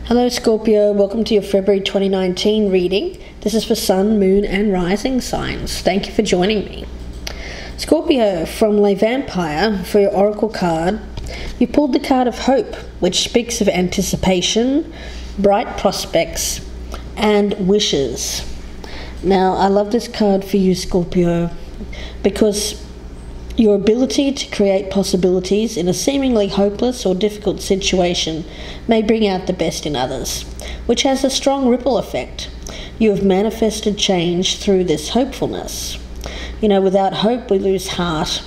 Hello Scorpio, welcome to your February 2019 reading. This is for Sun, Moon and Rising signs. Thank you for joining me. Scorpio, from Le Vampire, for your Oracle card, you pulled the card of Hope, which speaks of anticipation, bright prospects and wishes. Now, I love this card for you, Scorpio, because your ability to create possibilities in a seemingly hopeless or difficult situation may bring out the best in others, which has a strong ripple effect. You have manifested change through this hopefulness. You know, without hope we lose heart.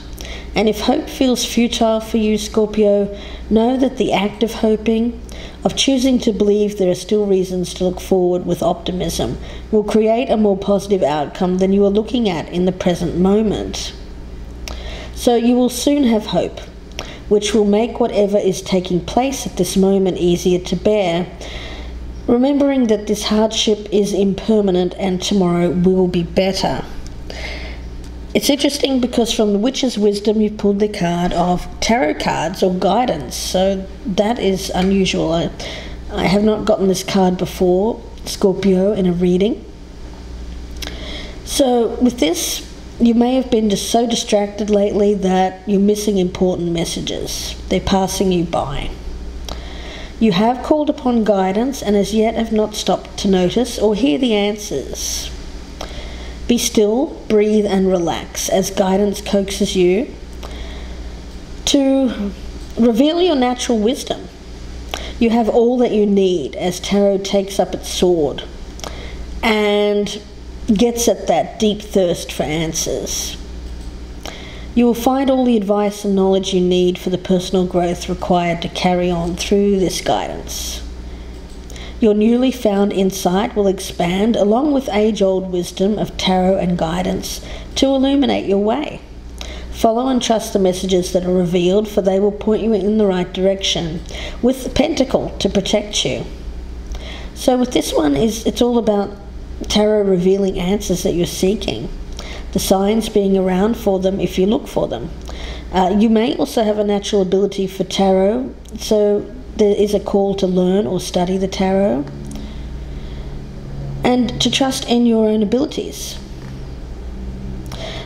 And if hope feels futile for you, Scorpio, know that the act of hoping, of choosing to believe there are still reasons to look forward with optimism, will create a more positive outcome than you are looking at in the present moment. So you will soon have hope, which will make whatever is taking place at this moment easier to bear, remembering that this hardship is impermanent and tomorrow will be better. It's interesting because from the Witch's Wisdom you pulled the card of tarot cards or guidance, so that is unusual. I have not gotten this card before, Scorpio, in a reading. So with this, you may have been just so distracted lately that you're missing important messages. They're passing you by. You have called upon guidance and as yet have not stopped to notice or hear the answers. Be still, breathe and relax as guidance coaxes you to reveal your natural wisdom. You have all that you need as tarot takes up its sword and gets at that deep thirst for answers. You will find all the advice and knowledge you need for the personal growth required to carry on through this guidance. Your newly found insight will expand along with age-old wisdom of tarot and guidance to illuminate your way. Follow and trust the messages that are revealed, for they will point you in the right direction with the pentacle to protect you. So with this one, it's all about tarot revealing answers that you're seeking, the signs being around for them if you look for them. You may also have a natural ability for tarot, so there is a call to learn or study the tarot and to trust in your own abilities.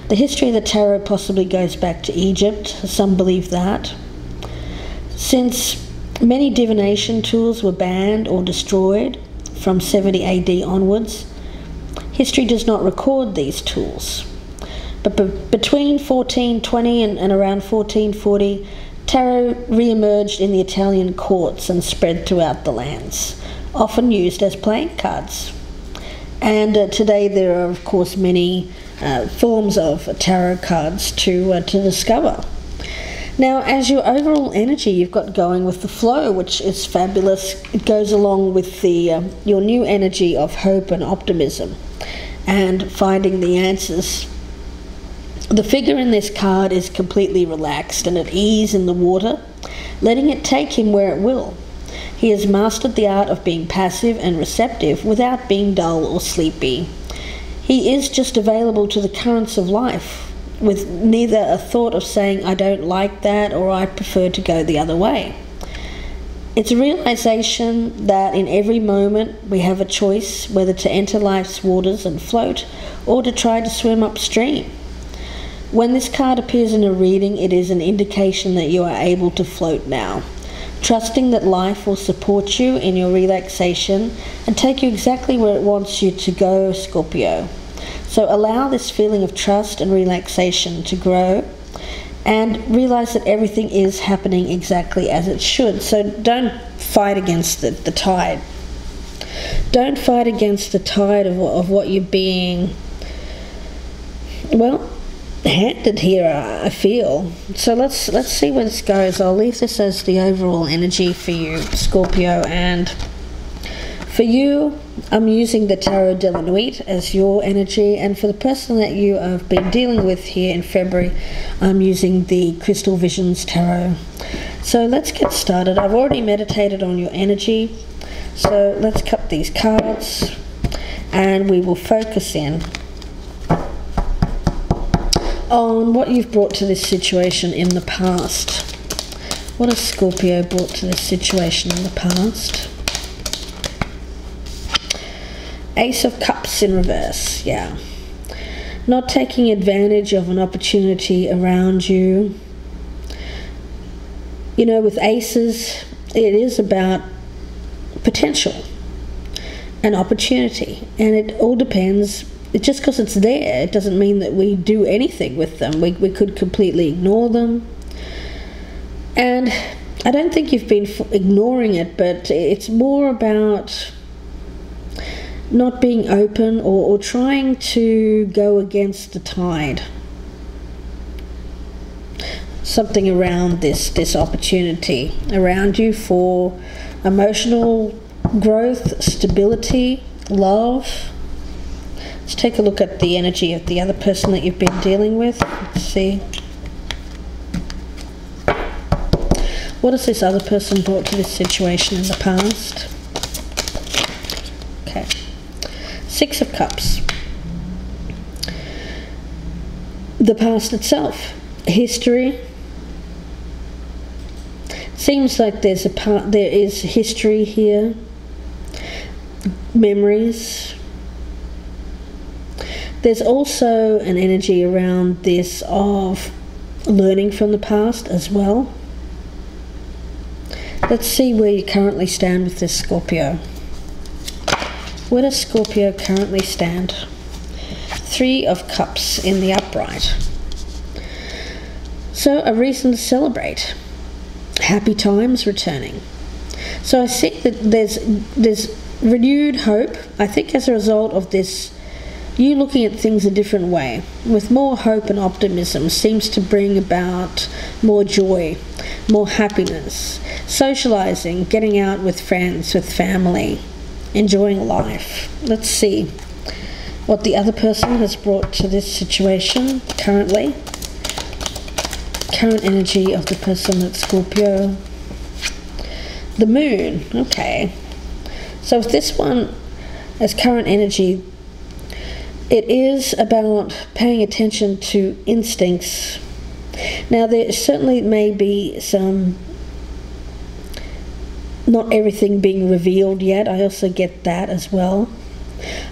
The history of the tarot possibly goes back to Egypt, some believe that. Since many divination tools were banned or destroyed from 70 AD onwards, history does not record these tools. But between 1420 and around 1440, tarot re-emerged in the Italian courts and spread throughout the lands, often used as playing cards. And today there are, of course, many forms of tarot cards to discover. Now, as your overall energy, you've got going with the flow, which is fabulous. It goes along with the your new energy of hope and optimism and finding the answers. The figure in this card is completely relaxed and at ease in the water, letting it take him where it will. He has mastered the art of being passive and receptive without being dull or sleepy. He is just available to the currents of life, with neither a thought of saying, I don't like that, or I prefer to go the other way. It's a realization that in every moment we have a choice whether to enter life's waters and float, or to try to swim upstream. When this card appears in a reading, it is an indication that you are able to float now, trusting that life will support you in your relaxation and take you exactly where it wants you to go, Scorpio. So allow this feeling of trust and relaxation to grow and realize that everything is happening exactly as it should. So don't fight against the tide. Don't fight against the tide of what you're being, well, handed here, I feel. So let's see where this goes. I'll leave this as the overall energy for you, Scorpio, and for you, I'm using the Tarot de la Nuit as your energy, and for the person that you have been dealing with here in February, I'm using the Crystal Visions Tarot. So let's get started. I've already meditated on your energy, so let's cut these cards and we will focus in on what you've brought to this situation in the past. What has Scorpio brought to this situation in the past? Ace of Cups in reverse, yeah. Not taking advantage of an opportunity around you. You know, with aces, it is about potential and opportunity. And it all depends. Just because it's there, it doesn't mean that we do anything with them. We could completely ignore them. And I don't think you've been ignoring it, but it's more about not being open or trying to go against the tide. Something around this opportunity around you for emotional growth, stability, love. Let's take a look at the energy of the other person that you've been dealing with. Let's see. What has this other person brought to this situation in the past? Okay. Six of Cups. The past itself. History. Seems like there is history here. Memories. There's also an energy around this of learning from the past as well. Let's see where you currently stand with this Scorpio. Where does Scorpio currently stand? Three of Cups in the upright. So a reason to celebrate. Happy times returning. So I see that there's renewed hope, I think, as a result of this, you looking at things a different way, with more hope and optimism, seems to bring about more joy, more happiness, socializing, getting out with friends, with family, enjoying life. Let's see what the other person has brought to this situation currently. Current energy of the person that's Scorpio. The Moon, okay. So if this one has current energy, it is about paying attention to instincts. Now there certainly may be some, not everything being revealed yet. I also get that as well.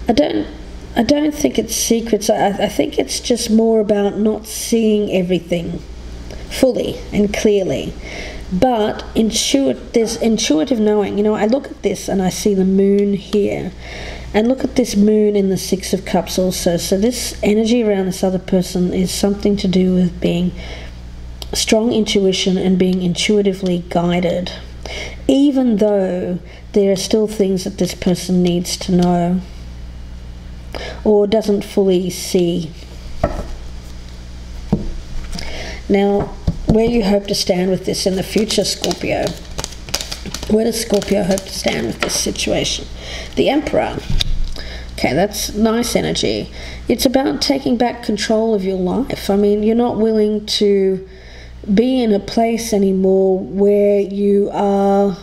I don't think it's secrets. I think it's just more about not seeing everything fully and clearly, but there's intuitive knowing. You know, I look at this and I see the Moon here, and look at this Moon in the Six of Cups also. So this energy around this other person is something to do with being strong intuition and being intuitively guided, even though there are still things that this person needs to know or doesn't fully see. Now, where you hope to stand with this in the future, Scorpio? Where does Scorpio hope to stand with this situation? The Emperor. Okay, that's nice energy. It's about taking back control of your life. I mean, you're not willing to be in a place anymore where you are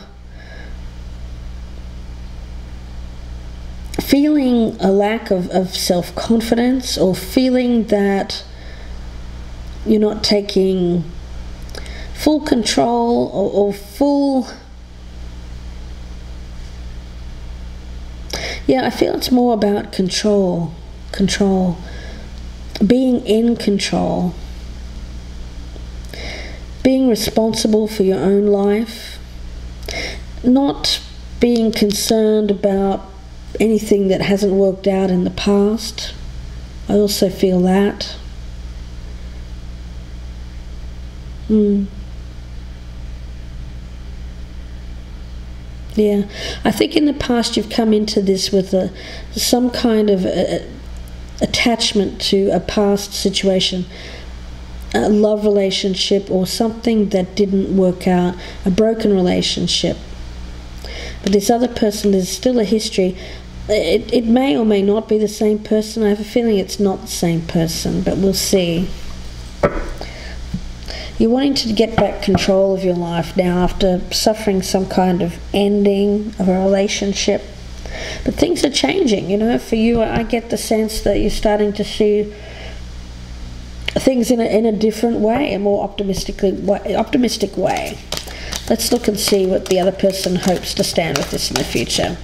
feeling a lack of self-confidence, or feeling that you're not taking full control or full... Yeah, I feel it's more about control. Control. Being in control. Being responsible for your own life. Not being concerned about anything that hasn't worked out in the past. I also feel that. Yeah, I think in the past you've come into this with some kind of attachment to a past situation, a love relationship or something that didn't work out, a broken relationship. But this other person, there's still a history. It may or may not be the same person. I have a feeling it's not the same person, but we'll see. You're wanting to get back control of your life now after suffering some kind of ending of a relationship. But things are changing, you know. For you, I get the sense that you're starting to see things in a different way, a more optimistic way. Let's look and see what the other person hopes to stand with this in the future.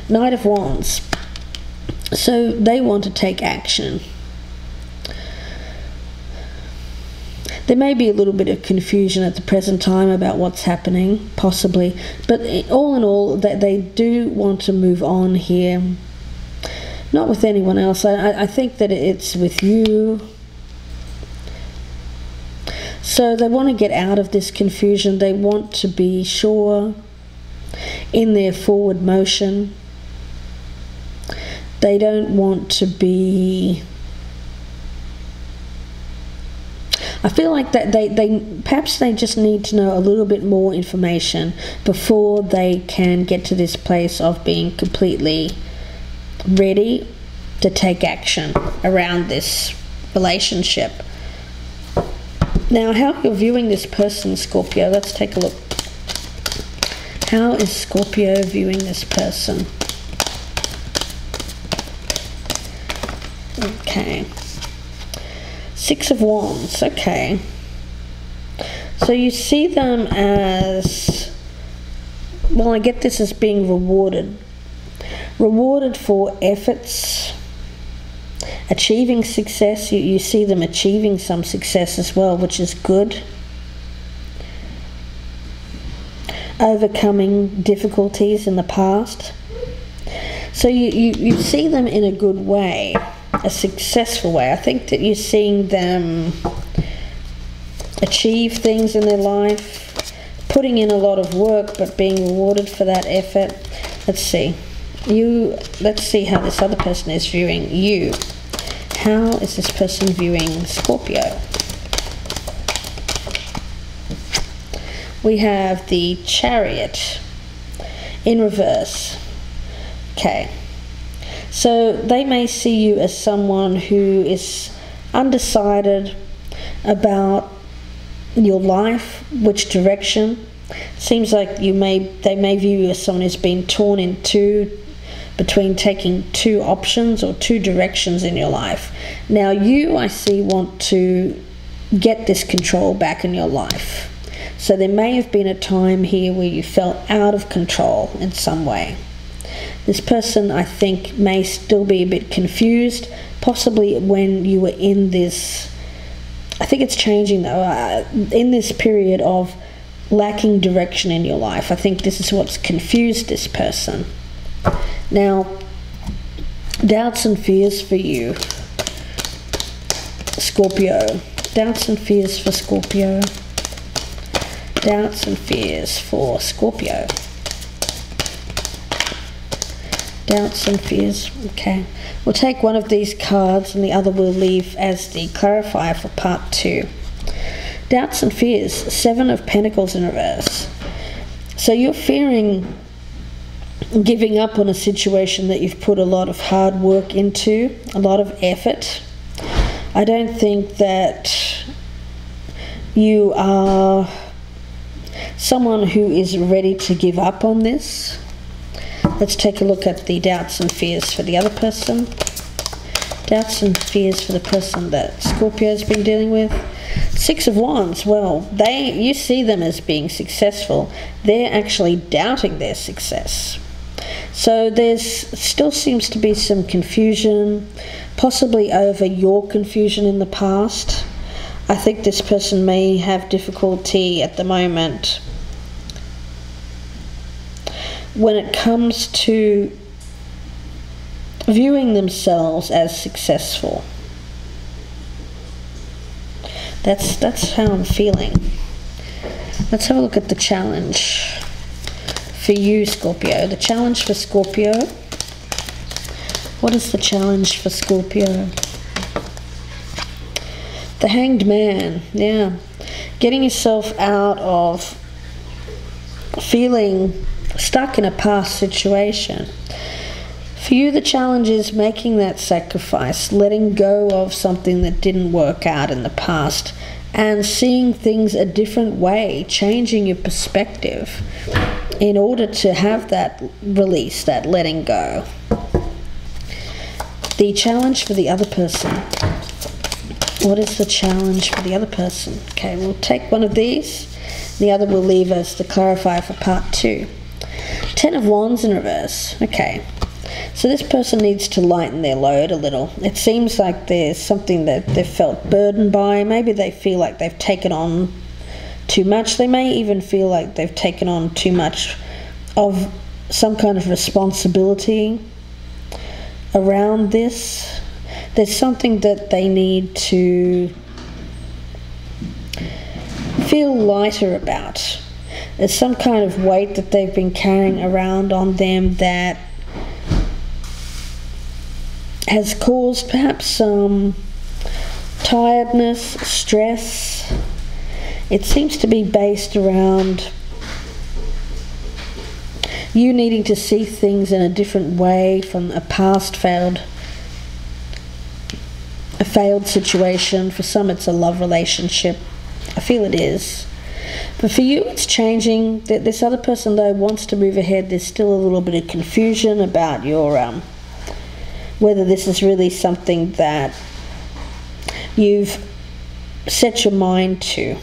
Knight of Wands. So they want to take action. There may be a little bit of confusion at the present time about what's happening, possibly, but all in all, they do want to move on here. Not with anyone else. I think that it's with you. So they want to get out of this confusion. They want to be sure in their forward motion. They don't want to be... I feel like that perhaps they just need to know a little bit more information before they can get to this place of being completely ready to take action around this relationship. Now, how you're viewing this person, Scorpio, let's take a look. How is Scorpio viewing this person? Okay. Six of Wands, okay. So you see them as, well, I get this as being rewarded. Rewarded for efforts, achieving success. You see them achieving some success as well, which is good. Overcoming difficulties in the past. So you see them in a good way. A successful way. I think that you're seeing them achieve things in their life, putting in a lot of work but being rewarded for that effort. Let's see. Let's see how this other person is viewing you. How is this person viewing Scorpio? We have the Chariot in reverse. Okay. So they may see you as someone who is undecided about your life, which direction. Seems like they may view you as someone who's been torn in two, between taking two options or two directions in your life. Now you, I see, want to get this control back in your life. So there may have been a time here where you felt out of control in some way. This person, I think, may still be a bit confused, possibly when you were in this, I think it's changing though, in this period of lacking direction in your life. I think this is what's confused this person. Now, doubts and fears for you, Scorpio. Doubts and fears for Scorpio. Doubts and fears for Scorpio. Doubts and fears. Okay. We'll take one of these cards and the other we'll leave as the clarifier for part 2. Doubts and fears. 7 of Pentacles in reverse. So you're fearing giving up on a situation that you've put a lot of hard work into, a lot of effort. I don't think that you are someone who is ready to give up on this. Let's take a look at the doubts and fears for the other person. Doubts and fears for the person that Scorpio's been dealing with. 6 of Wands. Well, you see them as being successful. They're actually doubting their success. So there's still seems to be some confusion, possibly over your confusion in the past. I think this person may have difficulty at the moment when it comes to viewing themselves as successful. That's how I'm feeling. Let's have a look at the challenge for you, Scorpio. The challenge for Scorpio. What is the challenge for Scorpio? The Hanged Man. Yeah. Getting yourself out of feeling stuck in a past situation. For you, the challenge is making that sacrifice, letting go of something that didn't work out in the past, and seeing things a different way, changing your perspective in order to have that release, that letting go. The challenge for the other person. What is the challenge for the other person? Okay, we'll take one of these. The other we'll leave as the clarifier for part 2. 10 of Wands in reverse. Okay. So this person needs to lighten their load a little. It seems like there's something that they've felt burdened by. Maybe they feel like they've taken on too much. They may even feel like they've taken on too much of some kind of responsibility around this. There's something that they need to feel lighter about. There's some kind of weight that they've been carrying around on them that has caused perhaps some tiredness, stress. It seems to be based around you needing to see things in a different way from a past failed situation. For some it's a love relationship. I feel it is. But for you it's changing. This other person though wants to move ahead. There's still a little bit of confusion about your whether this is really something that you've set your mind to,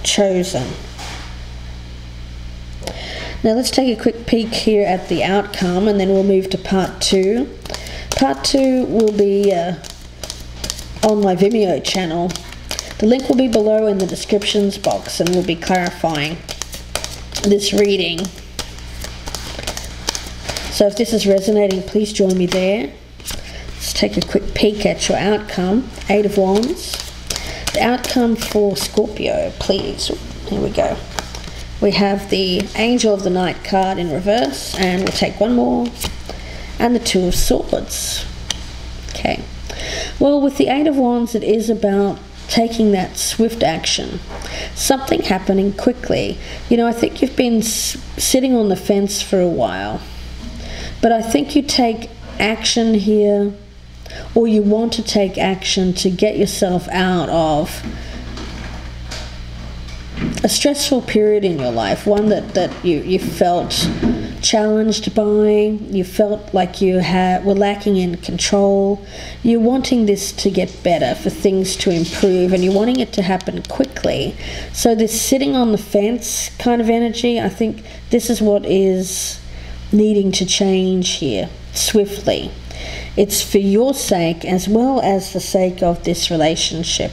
chosen. Now let's take a quick peek here at the outcome, and then we'll move to part 2. Part 2 will be on my Vimeo channel. The link will be below in the descriptions box, and we'll be clarifying this reading. So if this is resonating, please join me there. Let's take a quick peek at your outcome. 8 of Wands. The outcome for Scorpio, please. Here we go. We have the Angel of the Night card in reverse, and we'll take one more, and the 2 of Swords. Okay. Well, with the 8 of Wands, it is about taking that swift action, something happening quickly. You know, I think you've been sitting on the fence for a while, but I think you take action here, or you want to take action to get yourself out of a stressful period in your life, one that you felt challenged by, you felt like you were lacking in control. You're wanting this to get better, for things to improve, and you're wanting it to happen quickly. So this sitting on the fence kind of energy, I think this is what is needing to change here swiftly. It's for your sake as well as the sake of this relationship.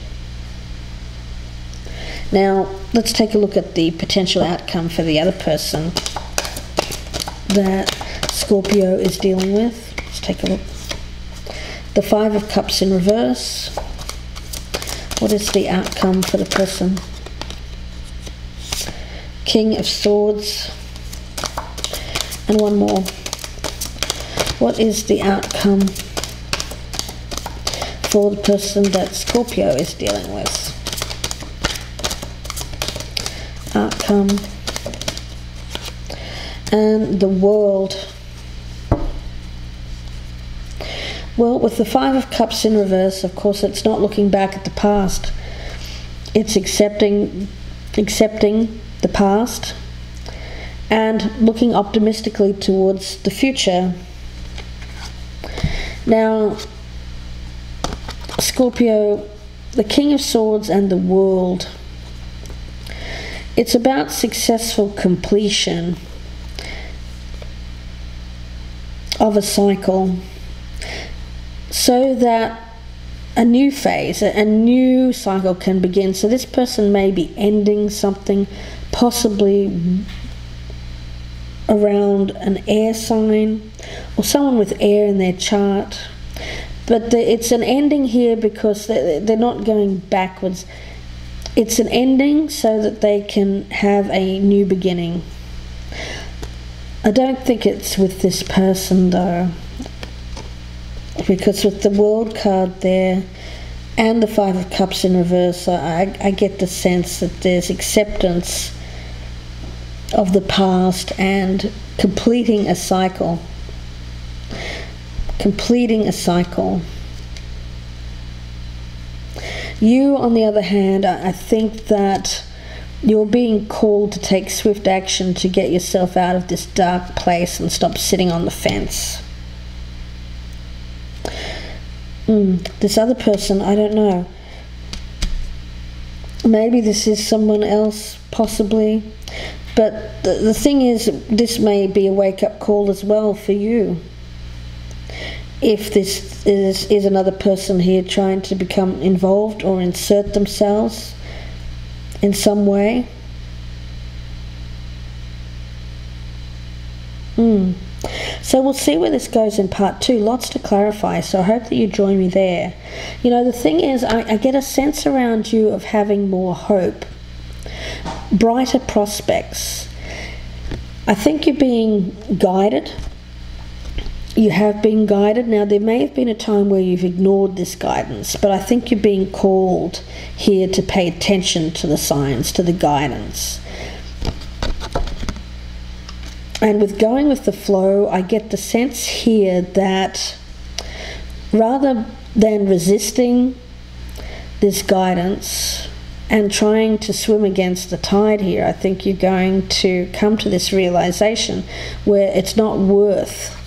Now, let's take a look at the potential outcome for the other person that Scorpio is dealing with. Let's take a look. The 5 of Cups in reverse. What is the outcome for the person? King of Swords. And one more. What is the outcome for the person that Scorpio is dealing with? Outcome and the World. Well, with the 5 of Cups in reverse, of course, it's not looking back at the past. It's accepting the past and looking optimistically towards the future. Now, Scorpio, the King of Swords and the World. It's about successful completion of a cycle, so that a new phase, a new cycle can begin. So this person may be ending something, possibly around an air sign or someone with air in their chart. But it's an ending here because they're not going backwards. It's an ending so that they can have a new beginning. I don't think it's with this person though, because with the World card there and the 5 of Cups in reverse, I get the sense that there's acceptance of the past and completing a cycle. Completing a cycle. You, on the other hand, I think that you're being called to take swift action to get yourself out of this dark place and stop sitting on the fence. This other person, I don't know. Maybe this is someone else, possibly. But the thing is, this may be a wake-up call as well for you. if this is another person here trying to become involved or insert themselves in some way. So we'll see where this goes in part 2. Lots to clarify, so I hope that you join me there. You know, the thing is, I get a sense around you of having more hope, brighter prospects. I think you're being guided. You have been guided. Now, there may have been a time where you've ignored this guidance, but I think you're being called here to pay attention to the signs, to the guidance. And with going with the flow, I get the sense here that rather than resisting this guidance and trying to swim against the tide here, I think you're going to come to this realization where it's not worth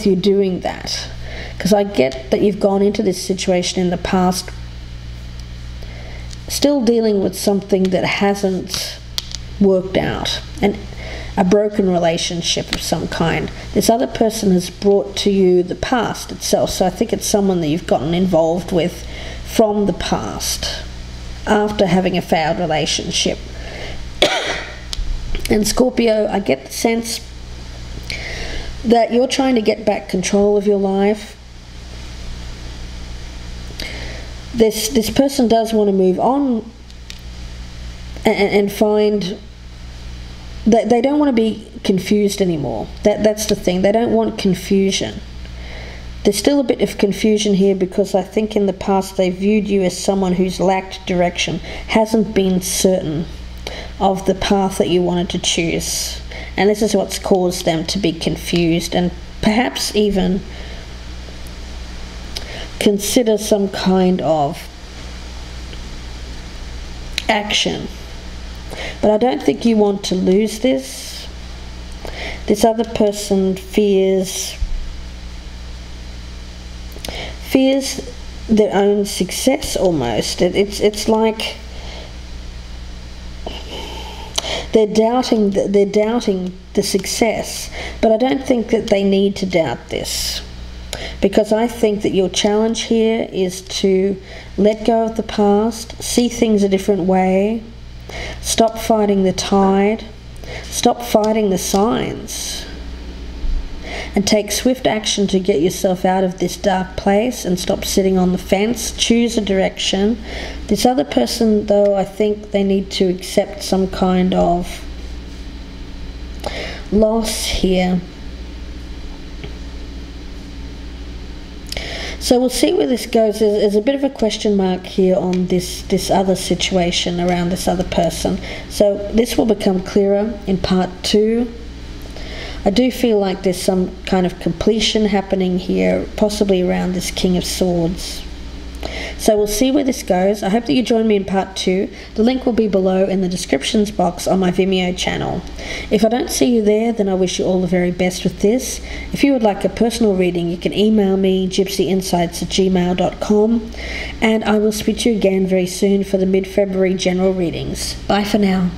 you doing that. Because I get that you've gone into this situation in the past still dealing with something that hasn't worked out, and a broken relationship of some kind. This other person has brought to you the past itself, so I think it's someone that you've gotten involved with from the past after having a failed relationship. And Scorpio, I get the sense that you're trying to get back control of your life. This person does want to move on and find that they don't want to be confused anymore. That's the thing. They don't want confusion. There's still a bit of confusion here because I think in the past they viewed you as someone who's lacked direction, hasn't been certain of the path that you wanted to choose. And this is what's caused them to be confused and perhaps even consider some kind of action. But I don't think you want to lose this. This other person fears their own success almost. It's like they're doubting the success, but I don't think that they need to doubt this, because I think that your challenge here is to let go of the past, see things a different way, stop fighting the tide, stop fighting the signs, and take swift action to get yourself out of this dark place and stop sitting on the fence. Choose a direction. This other person, though, I think they need to accept some kind of loss here. So we'll see where this goes. There's a bit of a question mark here on this other situation around this other person. So this will become clearer in part 2. I do feel like there's some kind of completion happening here, possibly around this King of Swords. So we'll see where this goes. I hope that you join me in part 2. The link will be below in the descriptions box on my Vimeo channel. If I don't see you there, then I wish you all the very best with this. If you would like a personal reading, you can email me, gypsyinsights@gmail.com, and I will speak to you again very soon for the mid-February general readings. Bye for now.